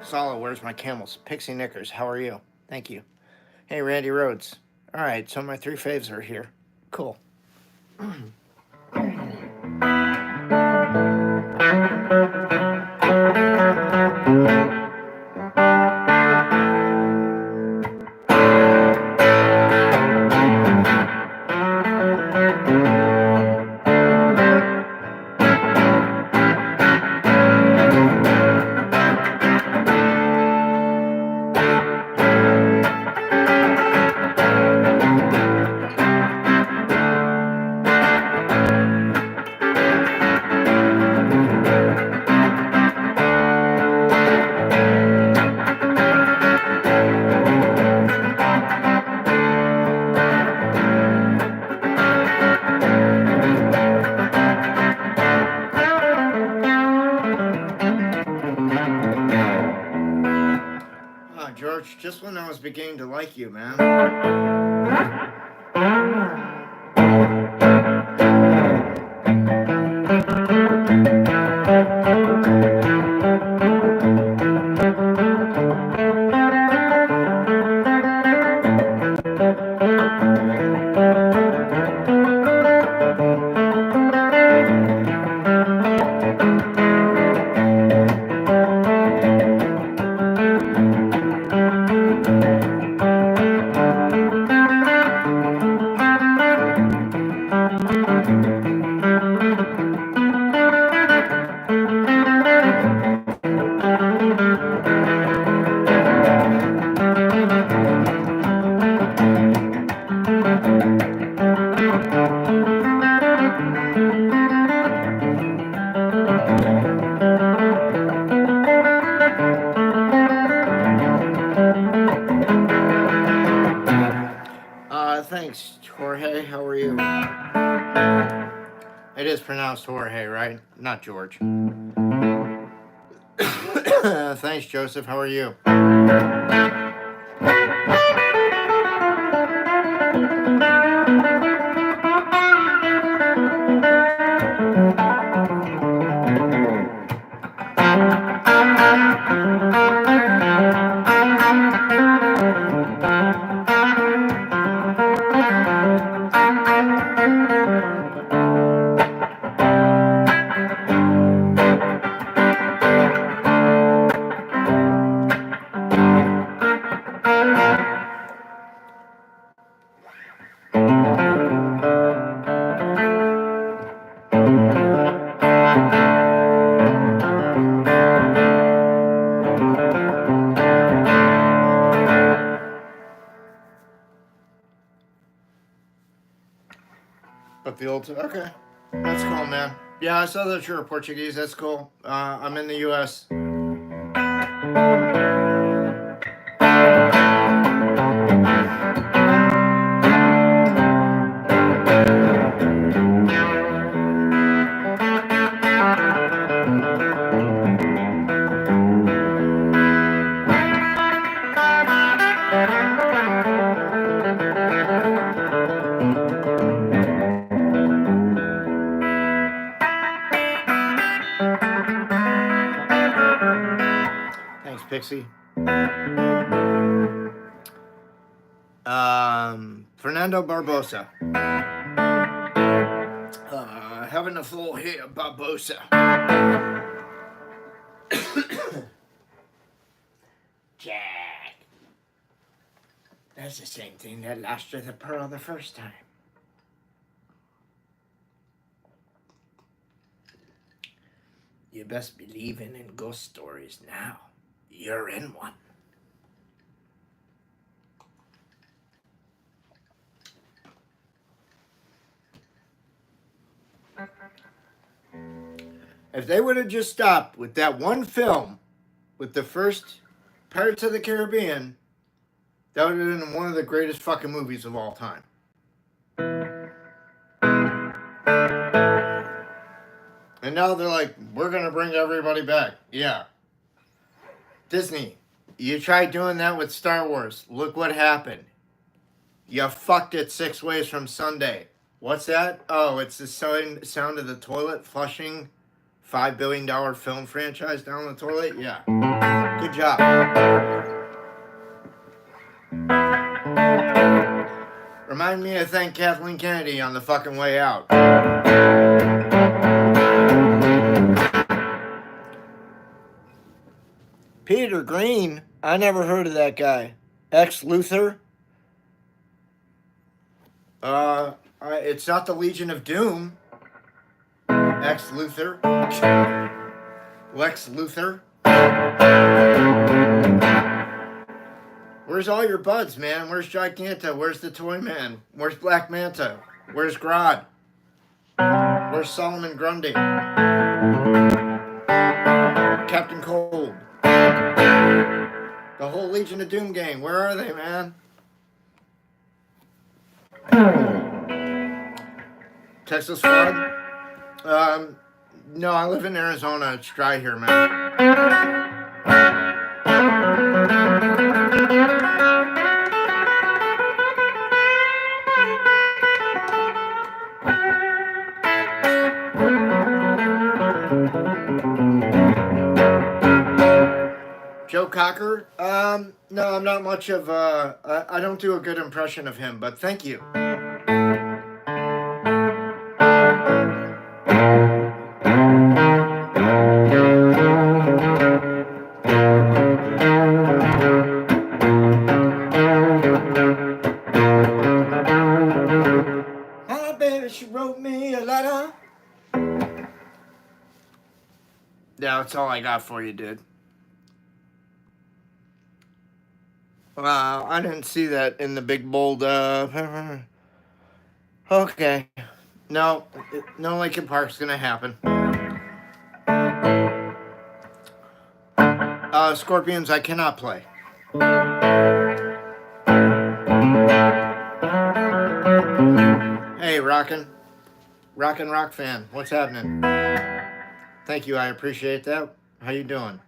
Solid, where's my camels? Pixie Knickers, how are you? Thank you. Hey, Randy Rhodes. All right, so my 3 faves are here. Cool. George, just when I was beginning to like you, man. Thanks, Jorge. How are you? It is pronounced Jorge, right? Not George. Thanks, Joseph. How are you? But the old, okay, that's cool, man. Yeah, I saw that you're Portuguese. That's cool. I'm in the U.S. Pixie. Fernando Barbosa. Having a full hit of Barbosa. Jack. That's the same thing that lost her the pearl the first time. You best believe in ghost stories now. You're in one. If they would have just stopped with that one film, with the first Pirates of the Caribbean, that would have been one of the greatest fucking movies of all time. And now they're like, we're going to bring everybody back. Yeah. Disney, you tried doing that with Star Wars. Look what happened. You fucked it 6 ways from Sunday. What's that? Oh, it's the sound of the toilet flushing $5 billion film franchise down the toilet? Yeah. Good job. Remind me to thank Kathleen Kennedy on the fucking way out. Peter Green? I never heard of that guy. Ex-Luthor? It's not the Legion of Doom. Ex-Luthor. Lex Luthor. Where's all your buds, man? Where's Giganta? Where's the Toy Man? Where's Black Manta? Where's Grodd? Where's Solomon Grundy? Captain Cold? The whole Legion of Doom gang. Where are they, man? Texas flood? No, I live in Arizona. It's dry here, man. Joe Cocker? No, I'm not much of I don't do a good impression of him, but thank you. My baby, she wrote me a letter. Yeah, that's all I got for you, dude. I didn't see that in the big bold. Okay. No Lincoln Park's gonna happen. Scorpions, I cannot play. Hey, Rockin' Rock fan, what's happening? Thank you, I appreciate that. How you doing?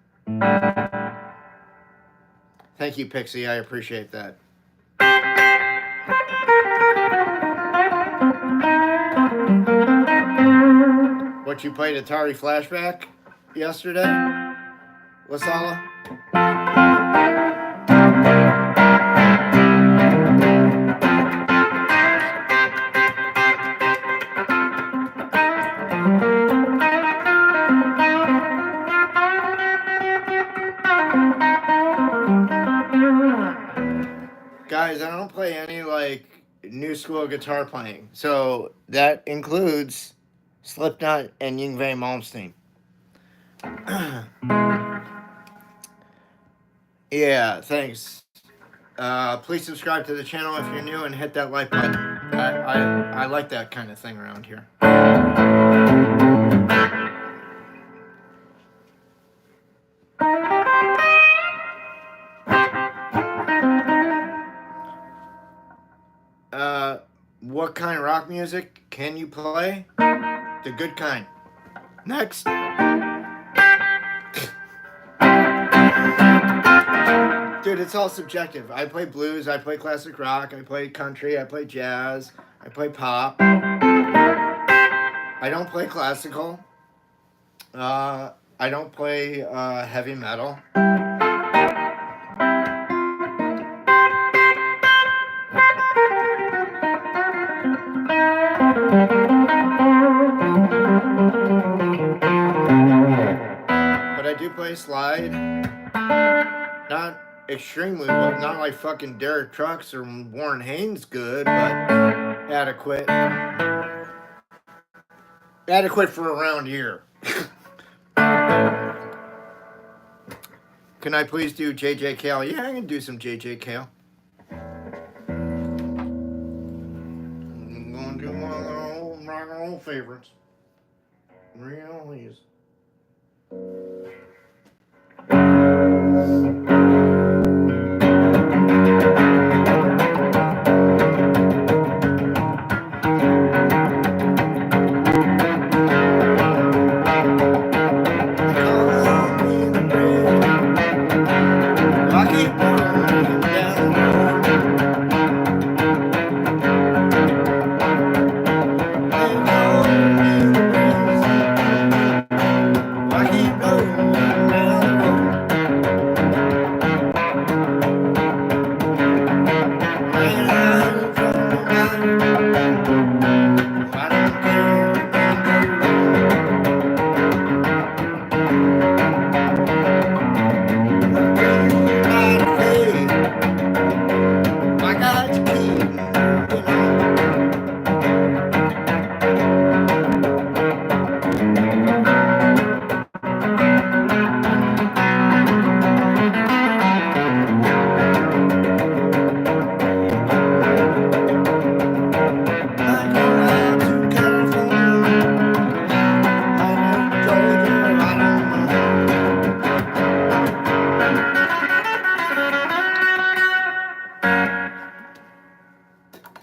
Thank you, Pixie, I appreciate that. What, you played Atari Flashback yesterday? Lasala? Guys, I don't play any, new school guitar playing. So, that includes Slipknot and Yngwie Malmsteen. Yeah, thanks. Please subscribe to the channel if you're new and hit that like button. I like that kind of thing around here. What kind of rock music can you play? The good kind. Next. Dude, it's all subjective. I play blues, I play classic rock, I play country, I play jazz, I play pop. I don't play classical. I don't play heavy metal. played. Not extremely well, not like fucking Derek Trucks or Warren Haynes good, but adequate. Adequate for around here. Can I please do JJ Cale? Yeah, I can do some JJ Cale. I'm gonna do one of the old rock and roll favorites. Real easy.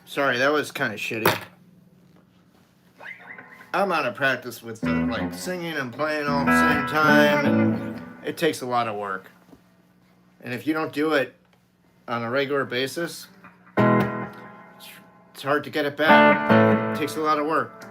Sorry, that was kind of shitty. I'm out of practice with like singing and playing all at the same time, and it takes a lot of work. And if you don't do it on a regular basis, it's hard to get it back. It takes a lot of work.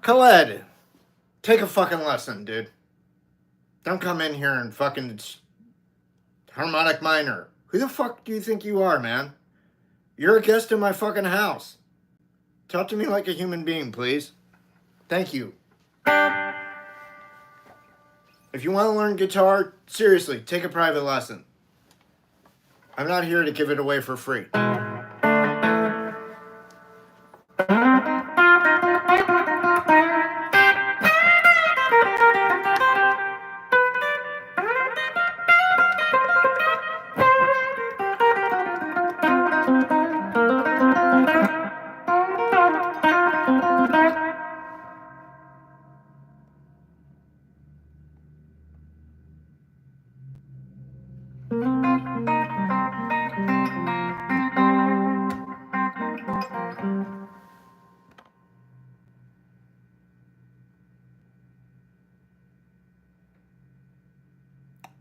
Khaled, take a fucking lesson, dude. Don't come in here and fucking harmonic minor. Who the fuck do you think you are, man? You're a guest in my fucking house. Talk to me like a human being, please. Thank you. If you want to learn guitar, seriously, take a private lesson. I'm not here to give it away for free.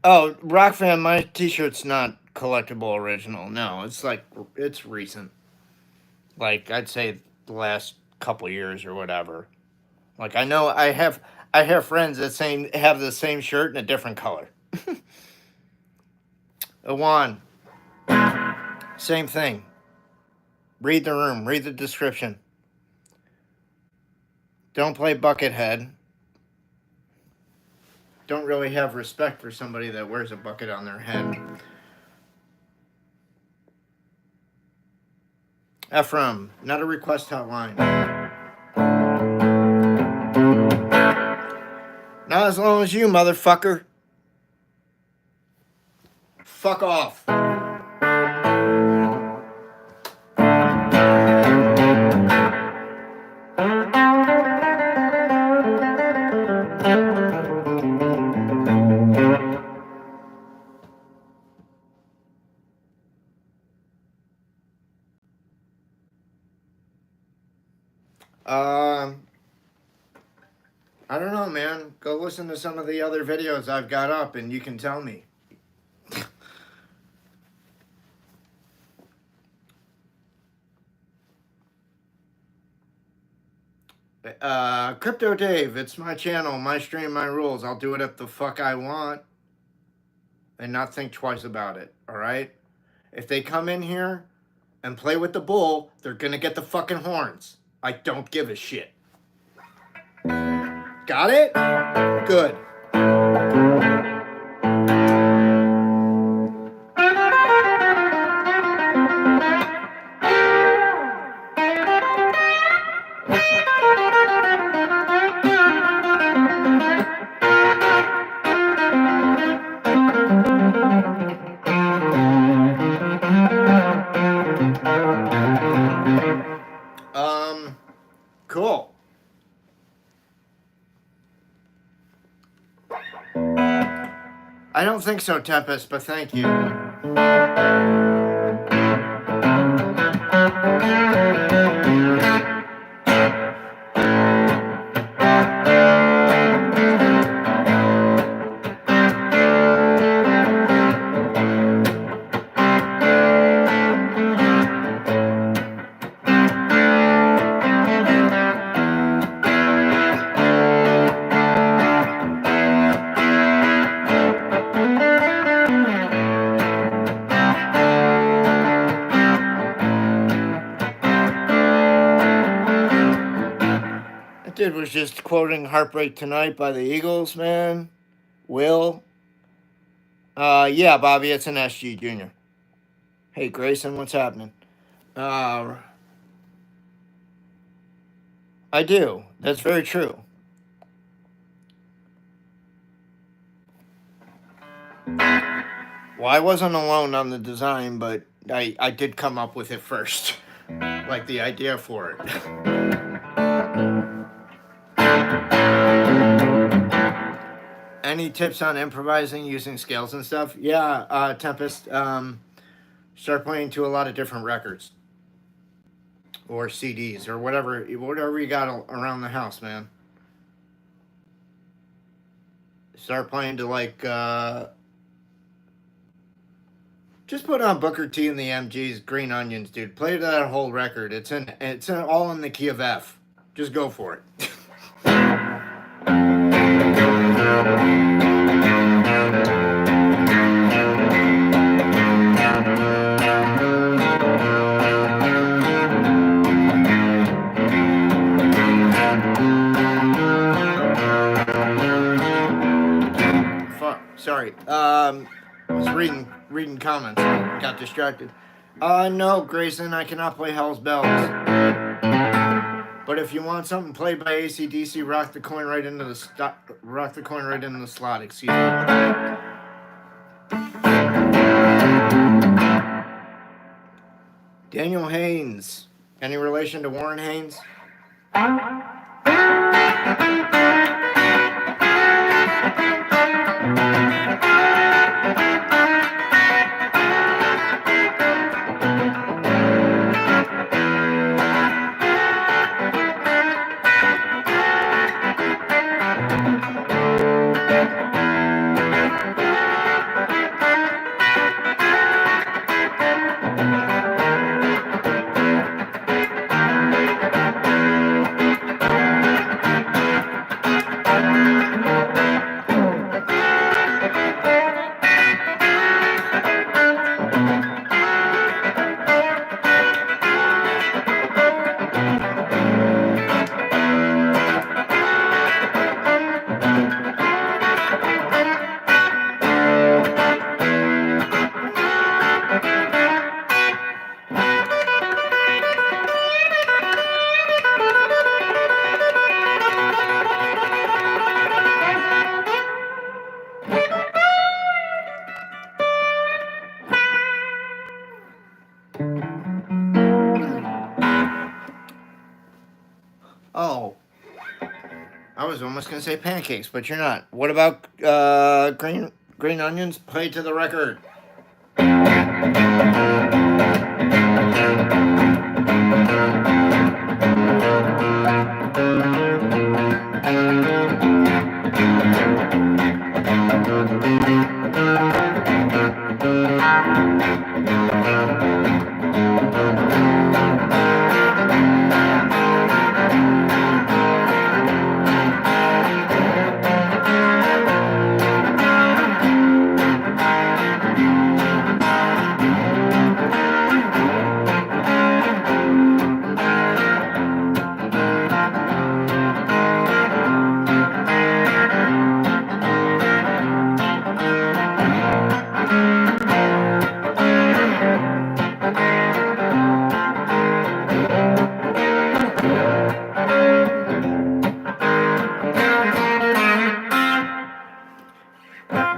Oh, Rock Fan, my t-shirt's not collectible original. No, it's like, it's recent. Like, I'd say the last couple years or whatever. Like, I know I have friends that have the same shirt in a different color. Awan, same thing. Read the room, read the description. Don't play Buckethead. Don't really have respect for somebody that wears a bucket on their head. Ephraim, not a request hotline. Not as long as you, motherfucker. Fuck off. I don't know, man. Go listen to some of the other videos I've got up and you can tell me. Crypto Dave, it's my channel, my stream, my rules. I'll do it if the fuck I want and not think twice about it, alright? If they come in here and play with the bull, they're gonna get the fucking horns. I don't give a shit. Got it? Good. Cool. I don't think so, Tempest, but thank you. Dude was just quoting Heartbreak Tonight by the Eagles, man. Will. Yeah, Bobby, it's an SG Junior. Hey, Grayson, what's happening? I do. That's very true. Well, I wasn't alone on the design, but I did come up with it first. Like the idea for it. Any tips on improvising using scales and stuff? Yeah, Tempest, start playing to a lot of different records. Or CDs, or whatever you got around the house, man. Start playing to like, just put on Booker T and the MG's Green Onions, dude. Play that whole record. It's all in the key of F. Just go for it. Sorry. I was reading comments. Got distracted. No, Grayson, I cannot play Hell's Bells. But if you want something played by AC/DC, rock the coin right into the slot. Excuse me. Daniel Haynes. Any relation to Warren Haynes? was almost going to say pancakes, but you're not. What about green onions? Play to the record.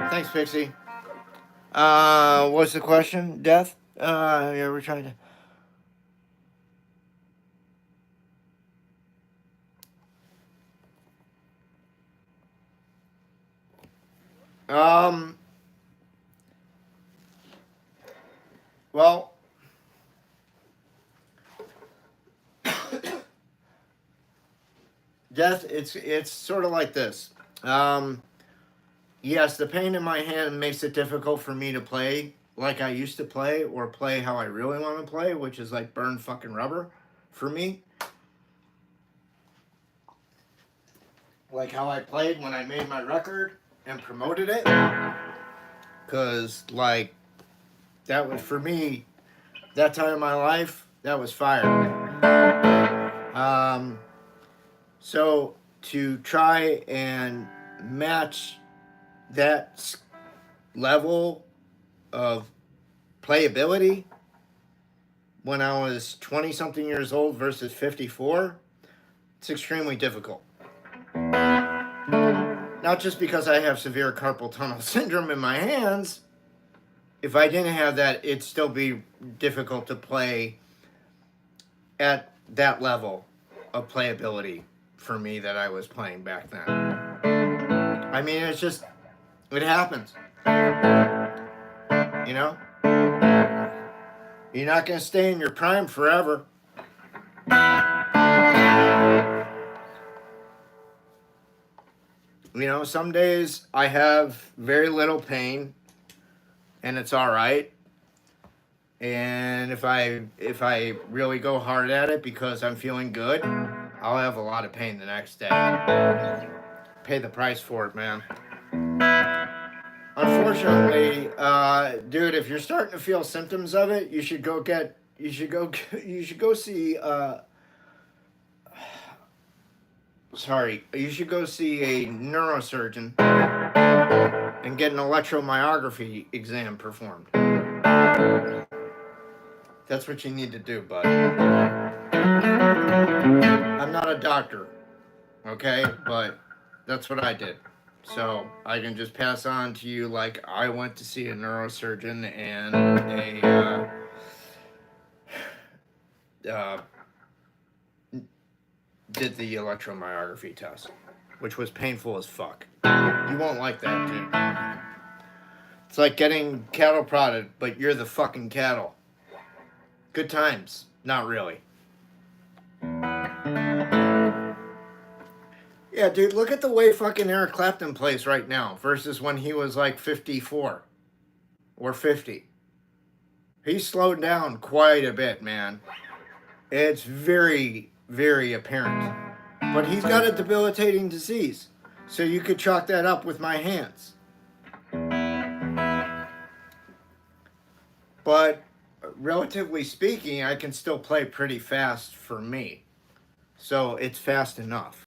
Thanks, Pixie. What's the question? Death? Yeah, we're trying to... Well... Death, it's sort of like this. Yes, the pain in my hand makes it difficult for me to play like I used to play, or play how I really want to play, which is like burn fucking rubber for me. Like how I played when I made my record and promoted it. Because, like, that was, for me, that time of my life, that was fire. So to try and match that level of playability when I was 20-something years old versus 54, it's extremely difficult. Not just because I have severe carpal tunnel syndrome in my hands. If I didn't have that, it'd still be difficult to play at that level of playability for me that I was playing back then. I mean, it's just, it happens. You know? You're not going to stay in your prime forever. You know, some days I have very little pain and it's all right. And if I really go hard at it because I'm feeling good, I'll have a lot of pain the next day. Pay the price for it, man. Unfortunately, dude, if you're starting to feel symptoms of it, you should go see you should go see a neurosurgeon and get an electromyography exam performed. That's what you need to do, bud. I'm not a doctor, okay? But that's what I did. So I can just pass on to you, like, I went to see a neurosurgeon and did the electromyography test, which was painful as fuck. You won't like that, dude. It's like getting cattle prodded, but you're the fucking cattle. Good times. Not really. Yeah, dude, look at the way fucking Eric Clapton plays right now versus when he was like 54 or 50. He's slowed down quite a bit, man. It's very, very apparent. But he's got a debilitating disease, so you could chalk that up with my hands. But relatively speaking, I can still play pretty fast for me. So it's fast enough.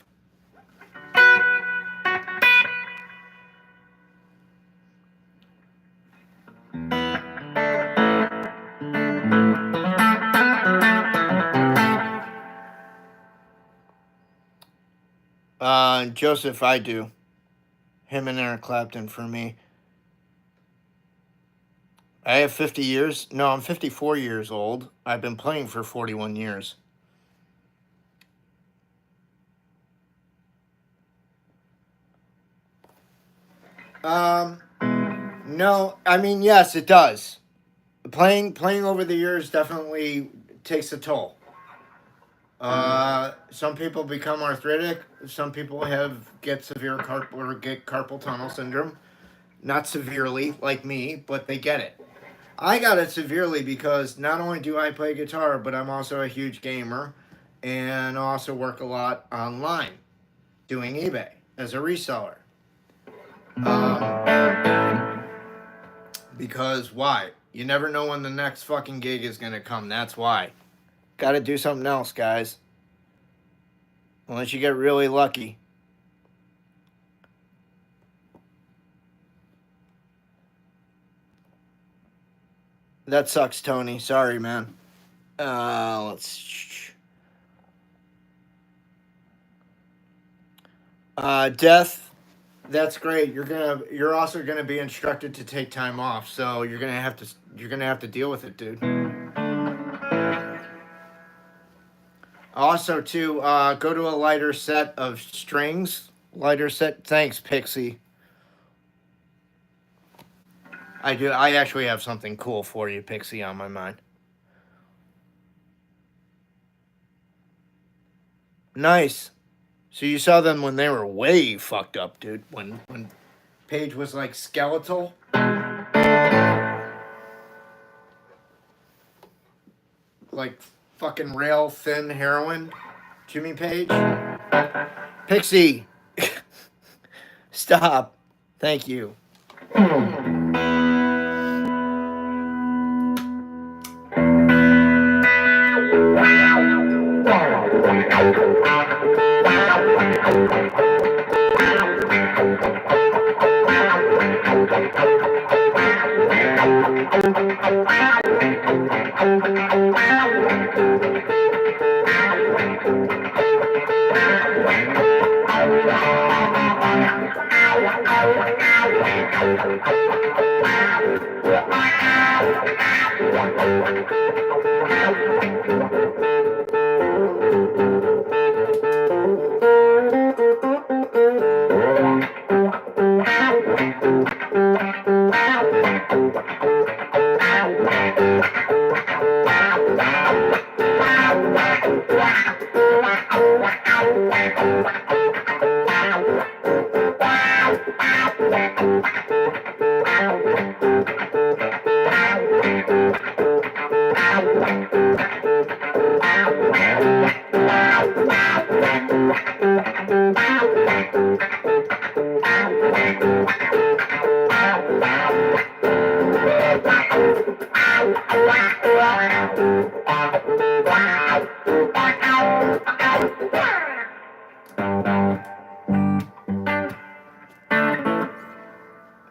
Joseph, I do. Him and Eric Clapton for me. I have 50 years. No, I'm 54 years old. I've been playing for 41 years. No, I mean, yes, it does. Playing over the years definitely takes a toll. Some people become arthritic. Some people get severe carpal tunnel syndrome. Not severely like me, but they get it. I got it severely because not only do I play guitar, but I'm also a huge gamer, and I also work a lot online, doing eBay as a reseller. Because why? You never know when the next fucking gig is gonna come. That's why. Gotta do something else, guys. Unless you get really lucky. That sucks, Tony. Sorry, man. Let's. Death. That's great. You're also gonna be instructed to take time off, so you're gonna have to deal with it, dude. Also, to go to a lighter set of strings. Lighter set. Thanks, Pixie. I do. I actually have something cool for you, Pixie, on my mind. Nice. So you saw them when they were way fucked up, dude. When Paige was like skeletal. Like fucking rail thin heroin. Jimmy Page. Pixie. Stop. Thank you.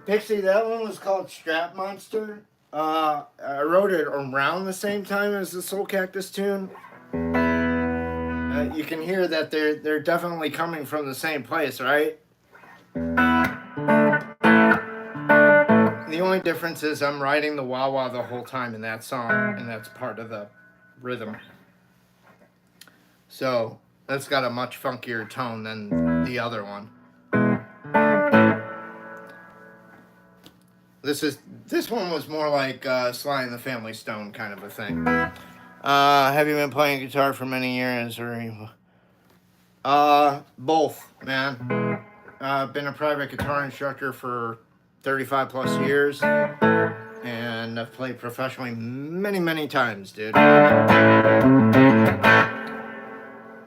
Pixie, that one was called Strap Monster. I wrote it around the same time as the Soulcactus tune. You can hear that they're definitely coming from the same place, right? The only difference is I'm riding the wah wah the whole time in that song, and that's part of the rhythm. So that's got a much funkier tone than the other one. This one was more like Sly and the Family Stone kind of a thing. Have you been playing guitar for many years or? Both, man. I've been a private guitar instructor for 35 plus years, and I've played professionally many times, dude.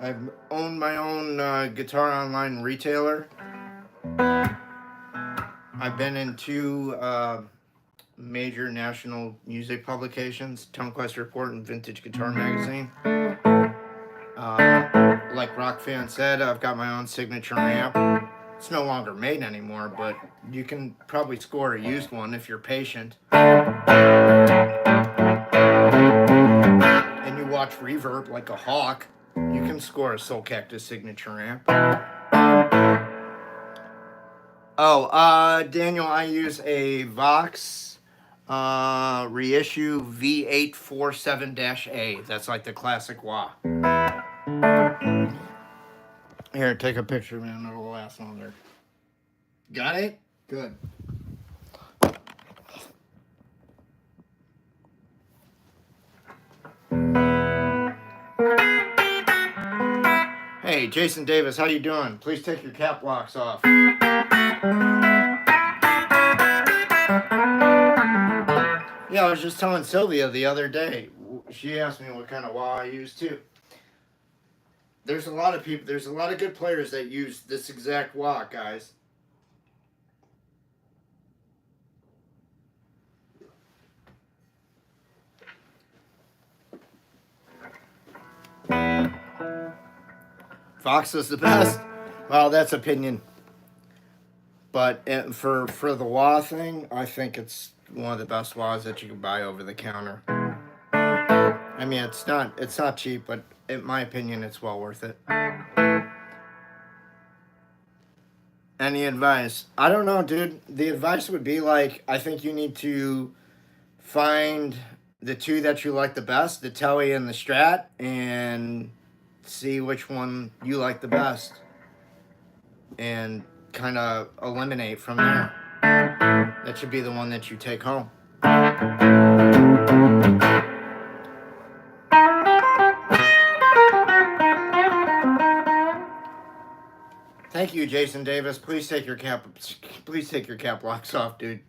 I've owned my own guitar online retailer. I've been in two major national music publications, Tone Quest Report and Vintage Guitar Magazine. Like Rock Fan said, I've got my own signature amp. It's no longer made anymore, but you can probably score a used one if you're patient. And you watch reverb like a hawk, you can score a Soulcactus signature amp. Daniel, I use a Vox reissue V847-A. That's like the classic wah. Here, take a picture, man. It'll last longer. Got it? Good. Hey, Jason Davis, how you doing? Please take your cap locks off. Yeah, I was just telling Sylvia the other day. She asked me what kind of wah I use too. There's a lot of people, there's a lot of good players that use this exact wah, guys. Fox is the best. Well, that's opinion. But for the wah thing, I think it's one of the best wahs that you can buy over the counter. I mean, it's not cheap, but in my opinion, it's well worth it. Any advice? I don't know, dude. The advice would be like, I think you need to find the two that you like the best, the Telly and the Strat, and see which one you like the best. And kind of eliminate from there. That should be the one that you take home. Thank you, Jason Davis. Please take your cap locks off, dude.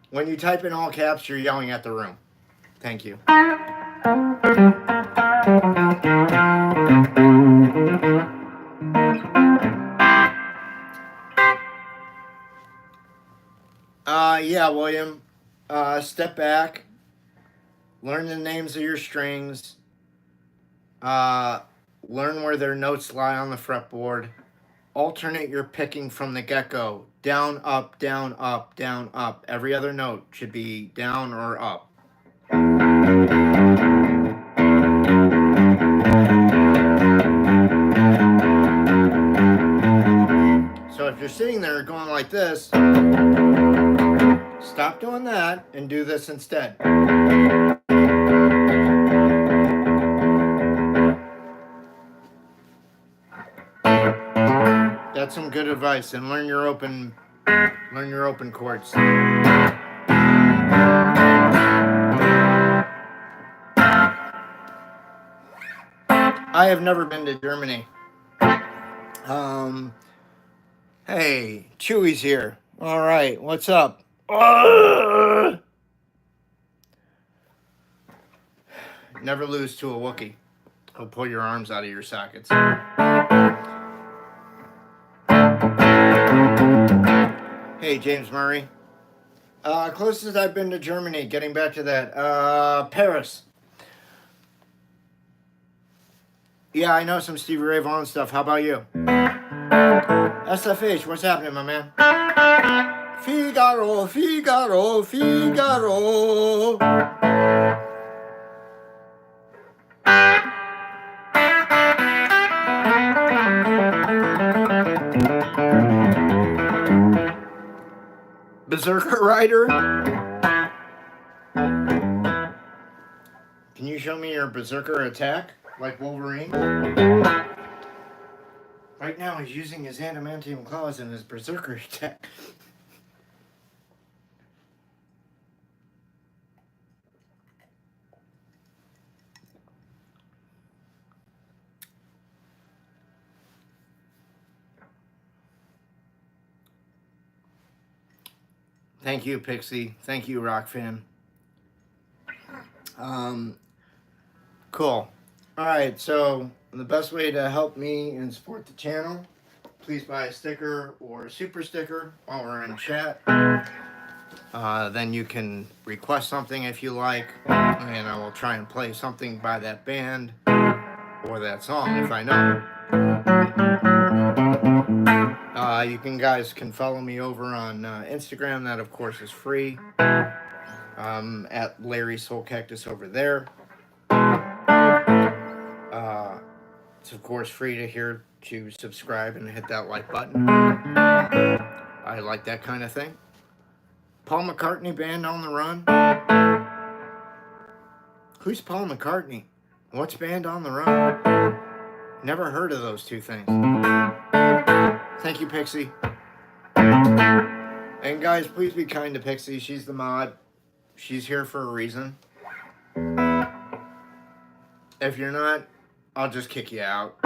When you type in all caps, you're yelling at the room. Thank you. Yeah, William. Step back. Learn the names of your strings. Learn where their notes lie on the fretboard. Alternate your picking from the get-go. Down, up, down, up, down, up. Every other note should be down or up. So if you're sitting there going like this, stop doing that and do this instead. That's some good advice, and learn your open chords. I have never been to Germany. Hey, Chewy's here. All right, what's up? Never lose to a Wookiee. He'll pull your arms out of your sockets. Hey, James Murray. Closest I've been to Germany, getting back to that, Paris. Yeah, I know some Stevie Ray Vaughan stuff. How about you? SFH, what's happening, my man? Figaro, Figaro, Figaro. Berserker Rider? Can you show me your Berserker attack, like Wolverine? Right now he's using his adamantium claws in his Berserker attack. Thank you, Pixie. Thank you, Rock Fan. Cool. Alright, so the best way to help me and support the channel, please buy a sticker or a super sticker while we're in chat. Then you can request something if you like, and I will try and play something by that band or that song if I know. You guys can follow me over on Instagram. That, of course, is free. At Larry Soulcactus over there. It's, of course, free to subscribe and hit that like button. I like that kind of thing. Paul McCartney Band on the Run. Who's Paul McCartney? What's Band on the Run? Never heard of those two things. Thank you, Pixie. And guys, please be kind to Pixie. She's the mod. She's here for a reason. If you're not, I'll just kick you out.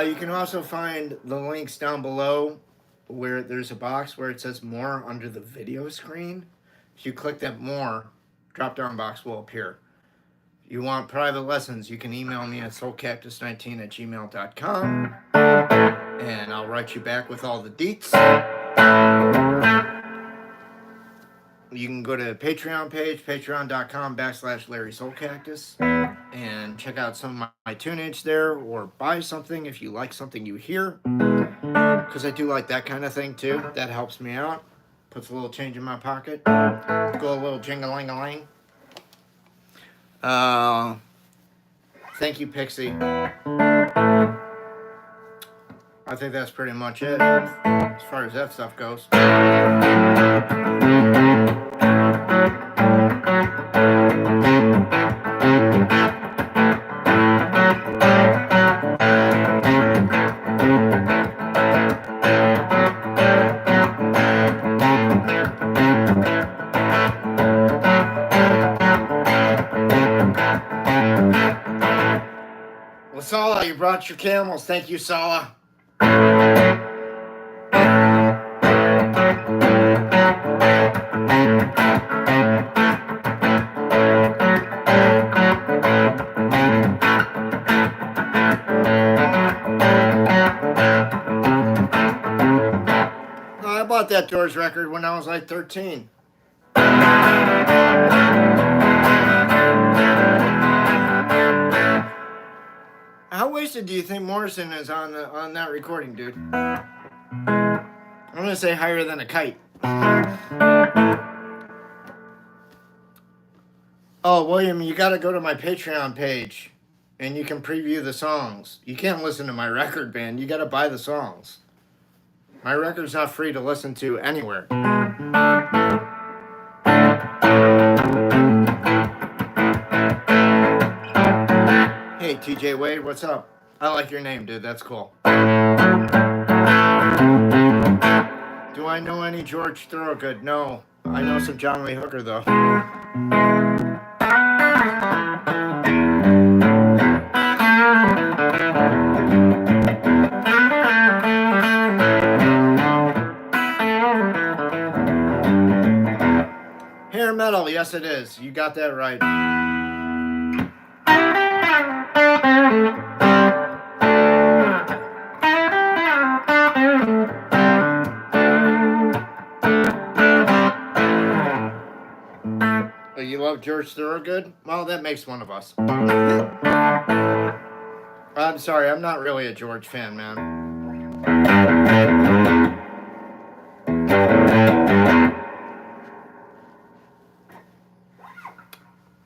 You can also find the links down below where there's a box where it says more under the video screen. If you click that more, drop down box will appear. If you want private lessons, you can email me at soulcactus19@gmail.com and I'll write you back with all the deets. You can go to the Patreon page, patreon.com/Larry Soulcactus, and check out some of my tunage there, or buy something if you like something you hear, because I do like that kind of thing too. That helps me out, puts a little change in my pocket, go a little jing-a-ling-a-ling. Thank you, Pixie. I think that's pretty much it as far as that stuff goes. Well, Sala, you brought your camels. Thank you, Sala. I bought that Doors record when I was like 13. How wasted do you think Morrison is on that recording, dude? I'm gonna say higher than a kite. Oh, William, you gotta go to my Patreon page and you can preview the songs. You can't listen to my record, band. You gotta buy the songs. My record's not free to listen to anywhere. Hey, TJ Wade, what's up? I like your name, dude. That's cool. Do I know any George Thorogood? No. I know some John Lee Hooker, though. Hair metal, yes it is. You got that right. You love George Thorogood? Well, that makes one of us. I'm sorry, I'm not really a George fan, man.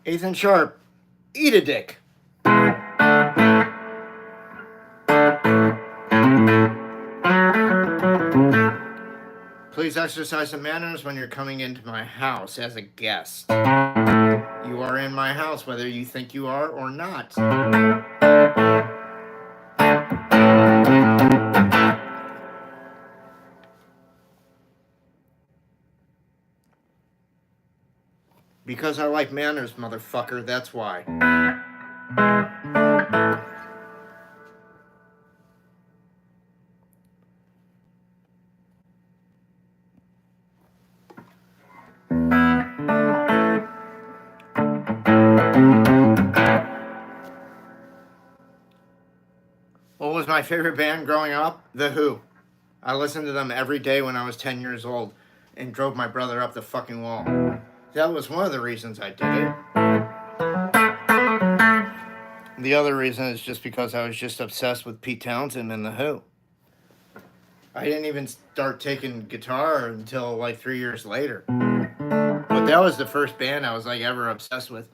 Ethan Sharp, eat a dick. Please exercise some manners when you're coming into my house as a guest. You are in my house whether you think you are or not. Because I like manners, motherfucker, that's why. What was my favorite band growing up? The Who. I listened to them every day when I was 10 years old and drove my brother up the fucking wall. That was one of the reasons I did it. The other reason is just because I was just obsessed with Pete Townsend and The Who. I didn't even start taking guitar until like 3 years later. But that was the first band I was like ever obsessed with.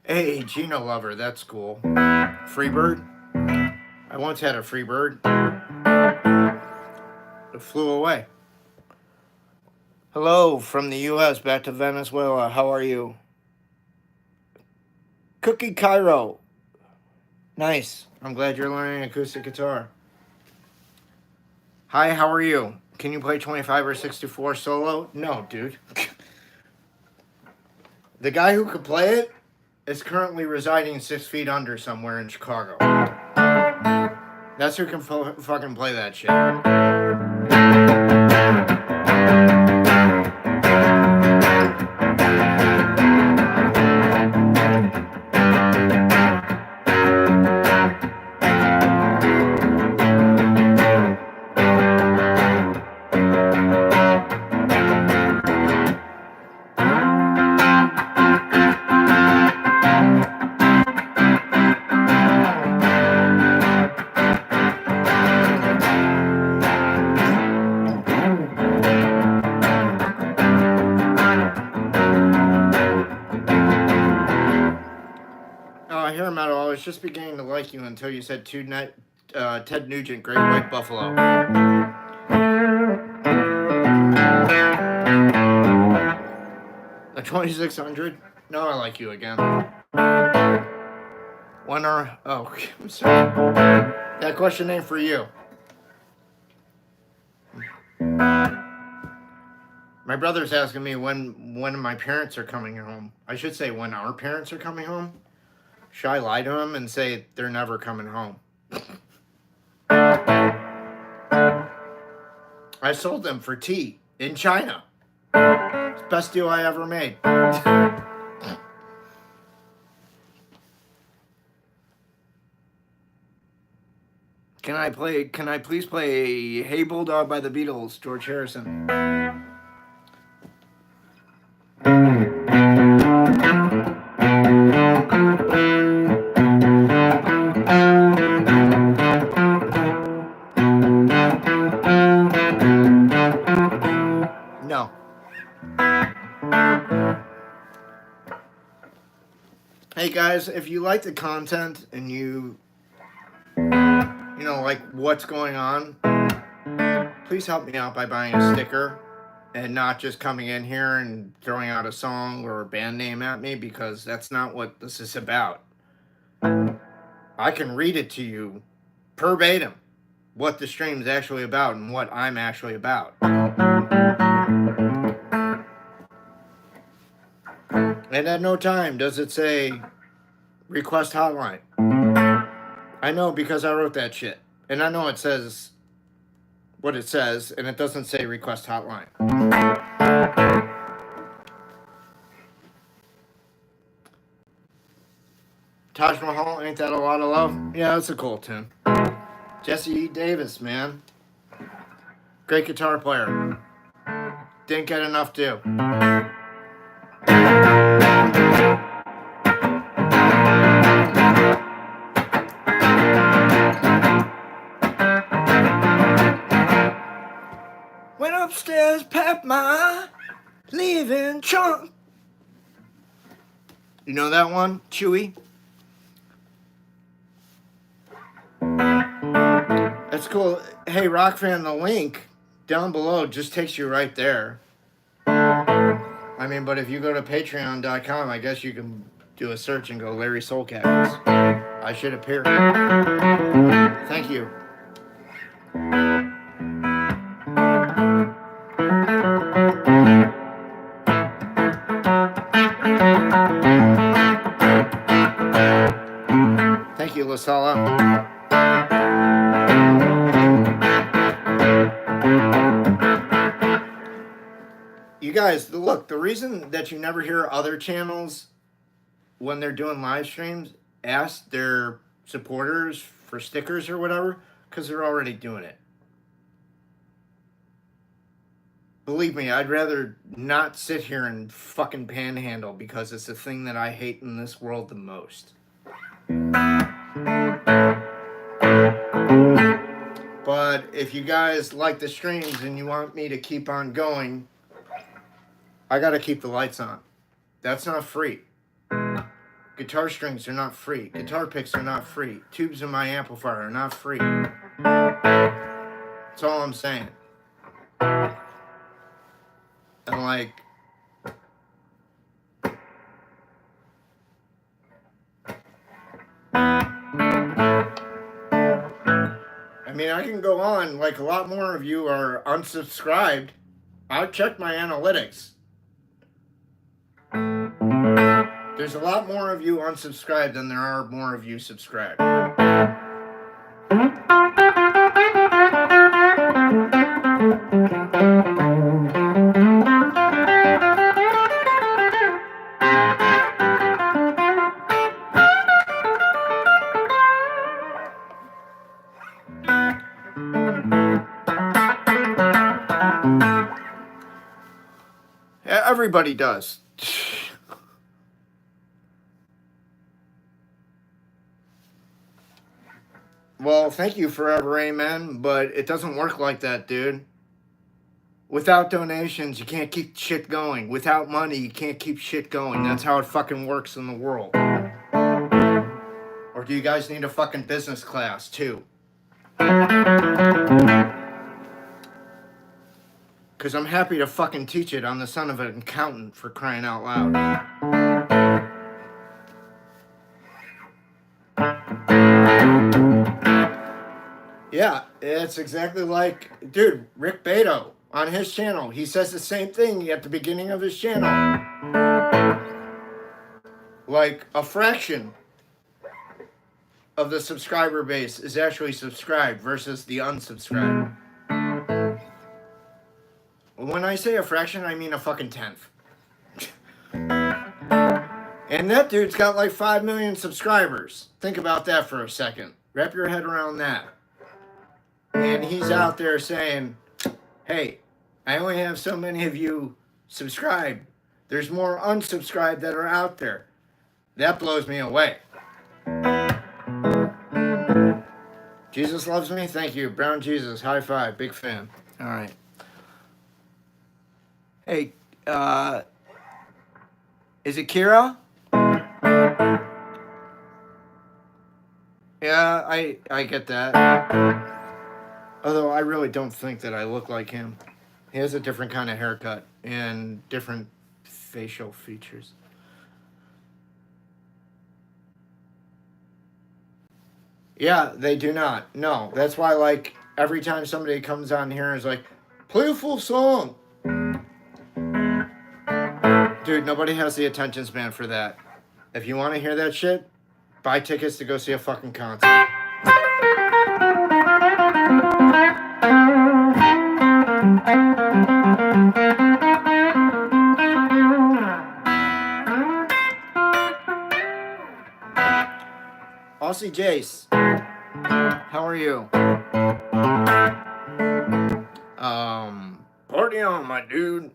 Hey, Gino Lover, that's cool. Freebird. I once had a Freebird. It flew away. Hello from the U.S. back to Venezuela. How are you? Cookie Cairo. Nice. I'm glad you're learning acoustic guitar. Hi, how are you? Can you play 25 or 64 solo? No, dude. The guy who could play it is currently residing 6 feet under somewhere in Chicago. That's who can fucking play that shit. Hair metal, I was just beginning to like you until you said Ted Nugent, Great White Buffalo. A 2600? No, I like you again. When are... Oh, I'm sorry. That question ain't for you. My brother's asking me when my parents are coming home. I should say when our parents are coming home. Should I lie to him and say they're never coming home? I sold them for tea in China. It's the best deal I ever made. Can I please play Hey Bulldog by the Beatles, George Harrison? No. Hey guys, if you like the content and you know, like what's going on, please help me out by buying a sticker and not just coming in here and throwing out a song or a band name at me, because that's not what this is about. I can read it to you verbatim, what the stream's actually about and what I'm actually about. And at no time does it say request hotline. I know, because I wrote that shit. And I know it says what it says, and it doesn't say request hotline. Taj Mahal, ain't that a lot of love? Yeah, that's a cool tune. Jesse E. Davis, man. Great guitar player. Didn't get enough due. Went upstairs, packed my leaving trunk. You know that one, Chewy? That's cool. Hey, Rock Fan, the link down below just takes you right there. I mean, but if you go to patreon.com, I guess you can do a search and go Larry Soulcactus. I should appear. Thank you. Thank you, Lasala. You guys, look, the reason that you never hear other channels when they're doing live streams ask their supporters for stickers or whatever, because they're already doing it. Believe me, I'd rather not sit here and fucking panhandle, because it's the thing that I hate in this world the most. But if you guys like the streams and you want me to keep on going, I gotta keep the lights on. That's not free. Guitar strings are not free. Guitar picks are not free. Tubes in my amplifier are not free. That's all I'm saying. And like, I mean, I can go on. Like, a lot more of you are unsubscribed. I've checked my analytics. There's a lot more of you unsubscribed than there are more of you subscribed. Everybody does. Well, thank you forever, amen, but it doesn't work like that, dude. Without donations, you can't keep shit going. Without money, you can't keep shit going. That's how it fucking works in the world. Or do you guys need a fucking business class, too? Because I'm happy to fucking teach it. I'm the son of an accountant, for crying out loud. Yeah, it's exactly like, dude, Rick Beto on his channel. He says the same thing at the beginning of his channel. Like, a fraction of the subscriber base is actually subscribed versus the unsubscribed. When I say a fraction, I mean a fucking tenth. And that dude's got like 5 million subscribers. Think about that for a second. Wrap your head around that. And he's out there saying, hey, I only have so many of you subscribed. There's more unsubscribed that are out there. That blows me away. Jesus loves me? Thank you. Brown Jesus. High five. Big fan. All right. Hey, is it Kira? Yeah, I get that. Although I really don't think that I look like him. He has a different kind of haircut and different facial features. Yeah, they do not. No, that's why, like, every time somebody comes on here and is like, play a full song. Dude, nobody has the attention span for that. If you want to hear that shit, buy tickets to go see a fucking concert. Aussie Jace, how are you? Party on, my dude.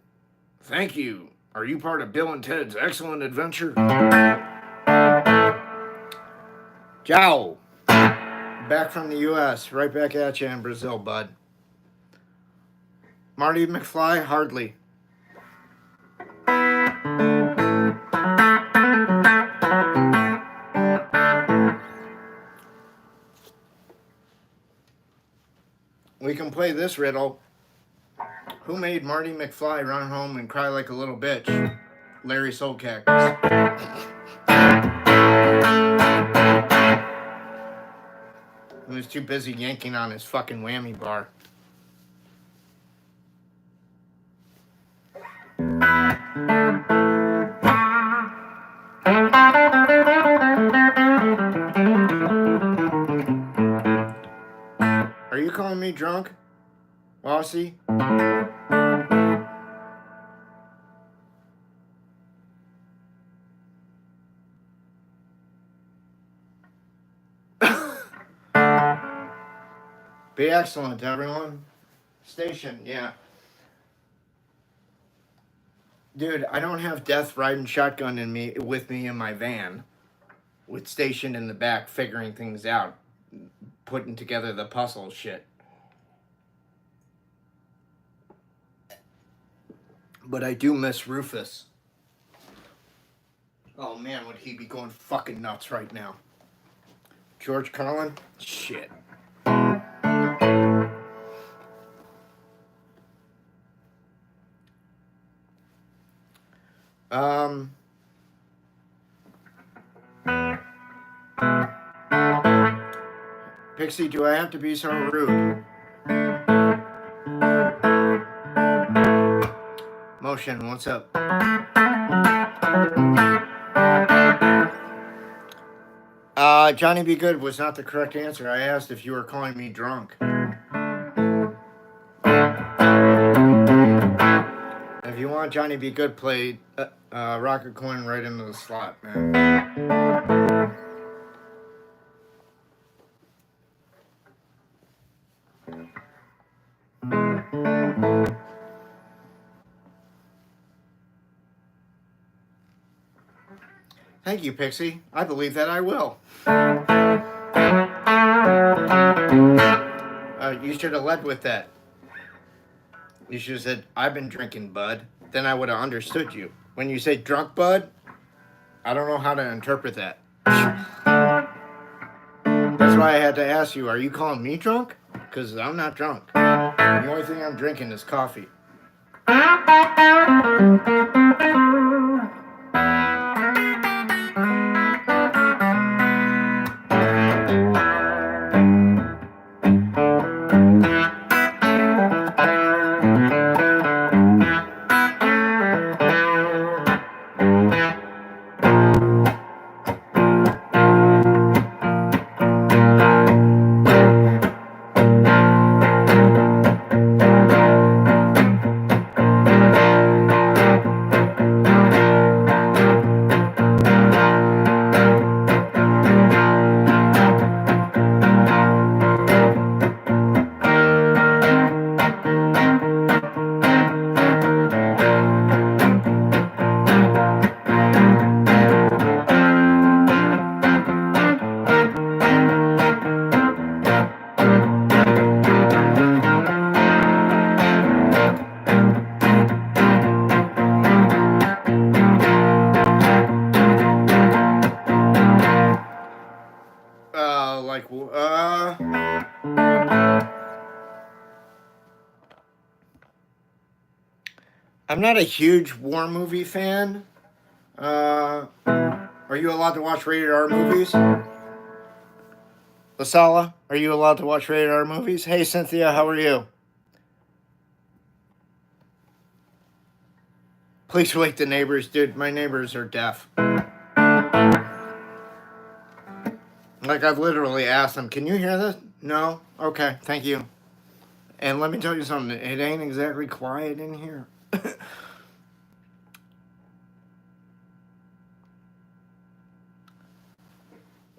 Thank you. Are you part of Bill and Ted's Excellent Adventure? Ciao. Back from the U.S. Right back at you in Brazil, bud. Marty McFly, hardly. We can play this riddle. Who made Marty McFly run home and cry like a little bitch? Larry Soulcactus. He was too busy yanking on his fucking whammy bar. Are you calling me drunk, Aussie? Be excellent, everyone. Station, yeah. Dude, I don't have Death riding shotgun with me in my van, with Station in the back figuring things out, putting together the puzzle shit. But I do miss Rufus. Oh man, would he be going fucking nuts right now? George Carlin? Shit. Pixie, do I have to be so rude? Motion, what's up? Johnny Be Good was not the correct answer. I asked if you were calling me drunk. If you want Johnny Be Good played, rocket coin right into the slot, man. Thank you, Pixie. I believe that I will. You should have led with that. You should have said, I've been drinking, bud. Then I would have understood you. When you say drunk, bud, I don't know how to interpret that. That's why I had to ask you, are you calling me drunk? Because I'm not drunk. The only thing I'm drinking is coffee. I'm not a huge war movie fan. Are you allowed to watch rated R movies? Lasala, are you allowed to watch rated R movies? Hey, Cynthia, how are you? Please wake the neighbors. Dude, my neighbors are deaf. Like, I've literally asked them, can you hear this? No? Okay, thank you. And let me tell you something. It ain't exactly quiet in here.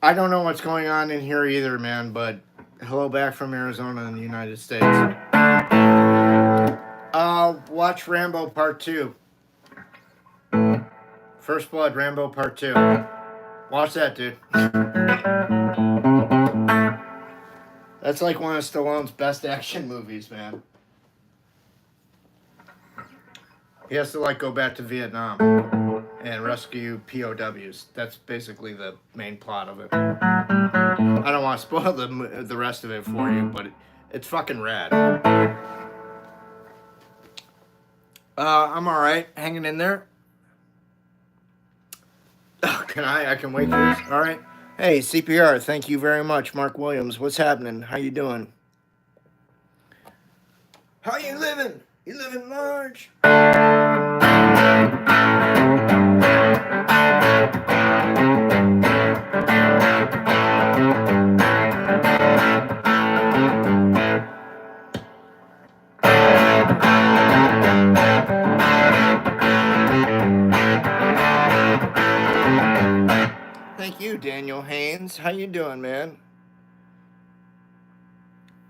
I don't know what's going on in here either, man, but hello back from Arizona in the United States. Watch Rambo Part 2. First Blood, Rambo Part 2. Watch that, dude. That's like one of Stallone's best action movies, man. He has to, like, go back to Vietnam and rescue POWs. That's basically the main plot of it. I don't want to spoil the rest of it for you, but it's fucking rad. I'm alright, hanging in there. Oh, I can wait for this. Alright. Hey, CPR, thank you very much. Mark Williams, what's happening? How you doing? How you living? You living large? Thank you, Daniel Haynes. How you doing, man?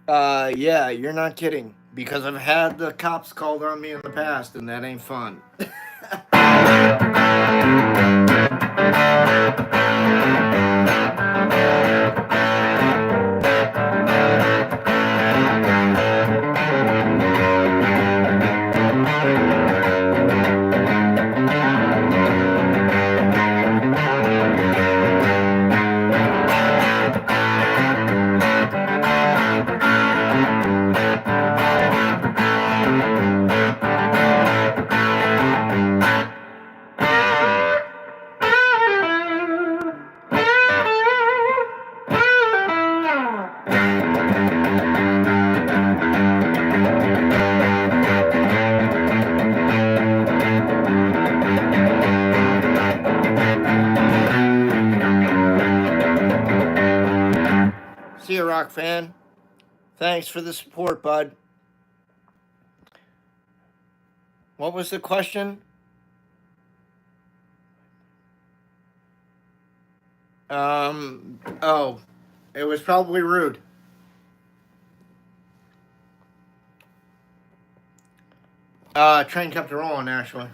Yeah, you're not kidding. Because I've had the cops called on me in the past, and that ain't fun. See you, rock fan. Thanks for the support, bud. What was the question? Oh, it was probably rude. Train kept it rolling, actually.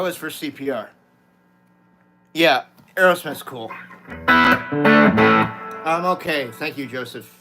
was for CPR. Yeah, Aerosmith's cool. Okay. Thank you, Joseph.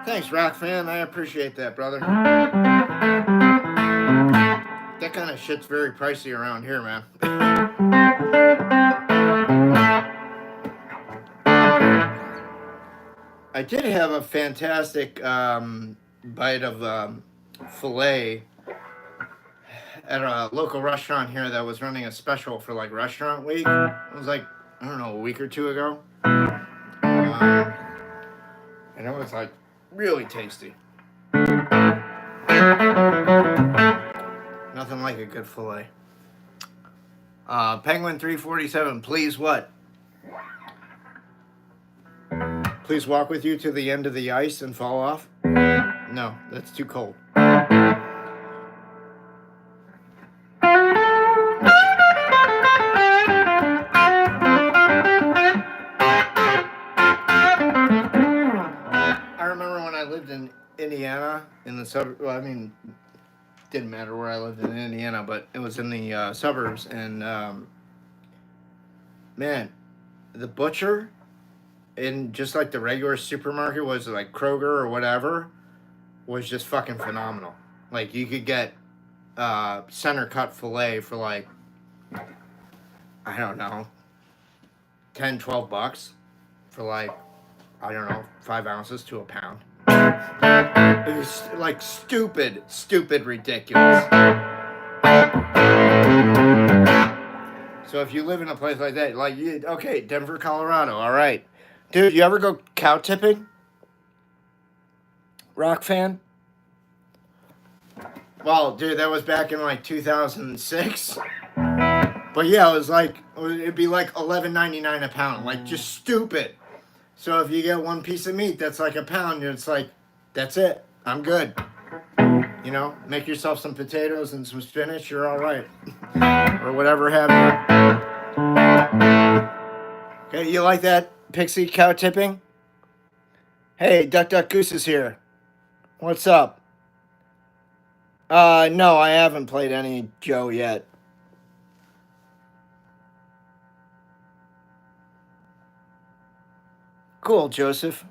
Thanks, Rock Fan. I appreciate that, brother. That kind of shit's very pricey around here, man. I did have a fantastic bite of filet at a local restaurant here that was running a special for like restaurant week. It was like, I don't know, a week or two ago. And it was like really tasty. Nothing like a good filet. Penguin 347, please what? Please walk with you to the end of the ice and fall off? No, that's too cold. I remember when I lived in Indiana, in the suburbs, well, I mean, didn't matter where I lived in Indiana, but it was in the suburbs, and man, the butcher in just like the regular supermarket was like Kroger or whatever, was just fucking phenomenal. Like you could get center cut filet for like, I don't know, 10, 12 bucks for like, I don't know, 5 ounces to a pound. It was like stupid ridiculous. So if you live in a place like that, like, okay, Denver, Colorado, all right. Dude, you ever go cow tipping? Rock Fan? Well, dude, that was back in like 2006. But yeah, it was like, it'd be like $11.99 a pound, like just stupid. So if you get one piece of meat that's like a pound, it's like, that's it. I'm good. You know, make yourself some potatoes and some spinach, you're all right. Or whatever have you. Okay, you like that, Pixie cow tipping? Hey, Duck Duck Goose is here. What's up? No, I haven't played any Joe yet. Cool, Joseph.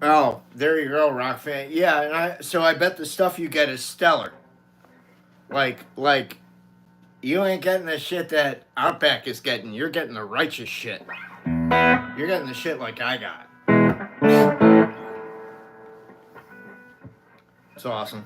Oh, there you go, Rock Fan. Yeah, and so I bet the stuff you get is stellar. Like you ain't getting the shit that Outback is getting. You're getting the righteous shit. You're getting the shit like I got. It's awesome.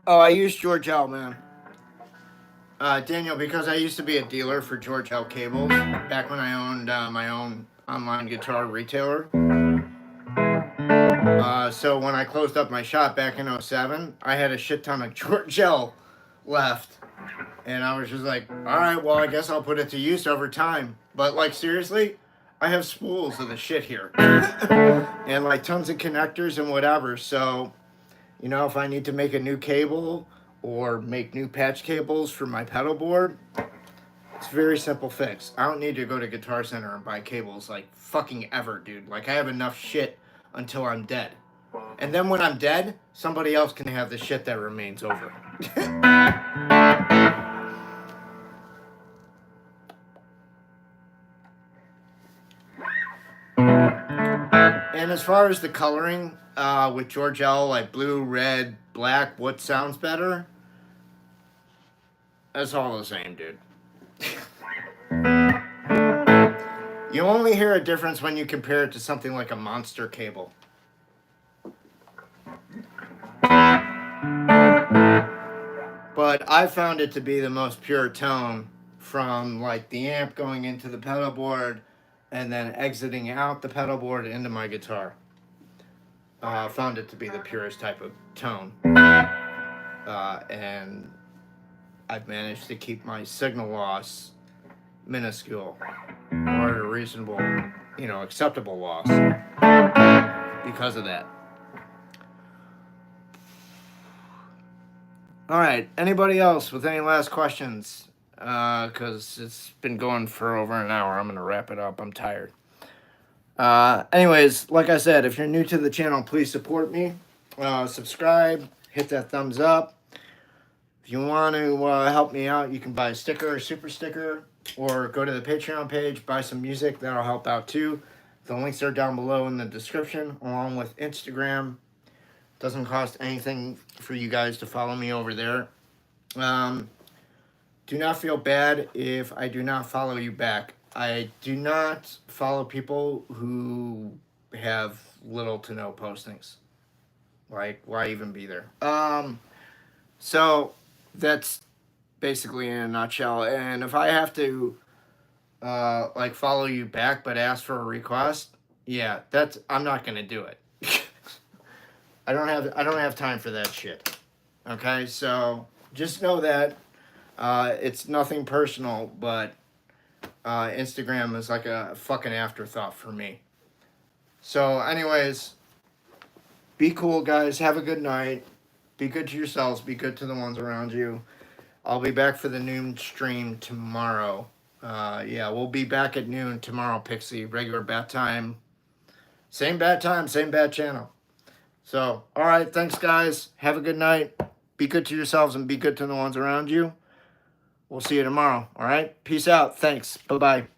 Oh, I use George L, man. Daniel, because I used to be a dealer for George L Cables back when I owned my own online guitar retailer. So when I closed up my shop back in 07, I had a shit ton of George L left. And I was just like, all right, well, I guess I'll put it to use over time. But like, seriously, I have spools of the shit here. And like tons of connectors and whatever. So, You know, if I need to make a new cable or make new patch cables for my pedal board, it's a very simple fix. I don't need to go to Guitar Center and buy cables like fucking ever, dude. Like, I have enough shit until I'm dead. And then when I'm dead, somebody else can have the shit that remains over. And as far as the coloring with George L, like blue, red, black, what sounds better? That's all the same, dude. You only hear a difference when you compare it to something like a monster cable. But I found it to be the most pure tone from like the amp going into the pedal board and then exiting out the pedal board into my guitar. Found it to be the purest type of tone. And I've managed to keep my signal loss minuscule or at a reasonable, you know, acceptable loss because of that. All right, anybody else with any last questions? Because it's been going for over an hour. I'm going to wrap it up. I'm tired. Anyways, like I said, if you're new to the channel, please support me. Subscribe, hit that thumbs up. If you want to help me out, you can buy a sticker or super sticker, or go to the Patreon page, buy some music. That'll help out too. The links are down below in the description, along with Instagram. Doesn't cost anything for you guys to follow me over there. Do not feel bad if I do not follow you back. I do not follow people who have little to no postings. Like, why even be there? So that's basically in a nutshell. And if I have to like follow you back but ask for a request, yeah, I'm not gonna do it. I don't have time for that shit. Okay, so just know that it's nothing personal, but Instagram is like a fucking afterthought for me. So anyways, be cool, guys. Have a good night. Be good to yourselves. Be good to the ones around you. I'll be back for the noon stream tomorrow. Yeah, we'll be back at noon tomorrow, Pixie. Regular bat time. Same bat time, same bat channel. So, all right, thanks, guys. Have a good night. Be good to yourselves and be good to the ones around you. We'll see you tomorrow, all right? Peace out. Thanks. Bye-bye.